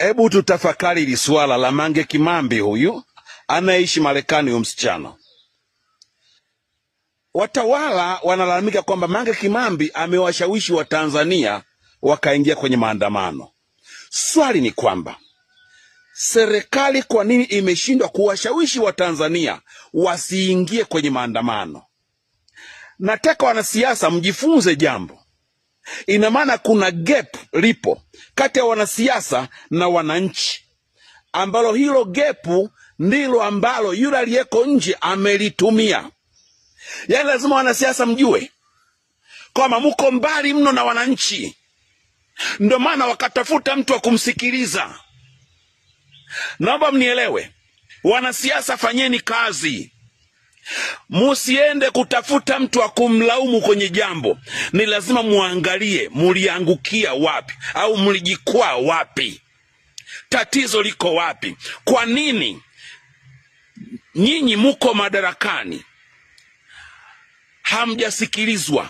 Hebu tutafakari hili swala la Mange Kimambi, huyu anaishi Marekani, huyu msichana. Watawala wanalalamika kwamba Mange Kimambi amewashawishi Watanzania wakaingia kwenye maandamano. Swali ni kwamba serikali kwa nini imeshindwa kuwashawishi Watanzania wasiingie kwenye maandamano? Nataka wanasiasa mjifunze jambo. Ina maana kuna gap lipo kati ya wanasiasa na wananchi, ambalo hilo gepu ndilo ambalo yule aliyeko nje amelitumia. Yaani lazima wanasiasa mjue kwamba mko mbali mno na wananchi, ndio maana wakatafuta mtu wa kumsikiliza. Naomba mnielewe, wanasiasa, fanyeni kazi. Musiende kutafuta mtu wa kumlaumu kwenye jambo. Ni lazima muangalie muliangukia wapi au mlijikwaa wapi, tatizo liko wapi. Kwa nini nyinyi muko madarakani hamjasikilizwa?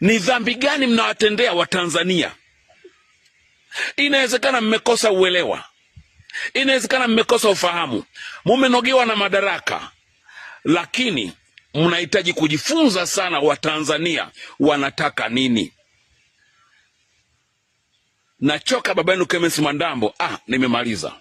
Ni dhambi gani mnawatendea Watanzania? Inawezekana mmekosa uelewa, inawezekana mmekosa ufahamu, mumenogewa na madaraka, lakini mnahitaji kujifunza sana Watanzania wanataka nini. Nachoka. Baba yenu Clemence Mwandambo. Nimemaliza.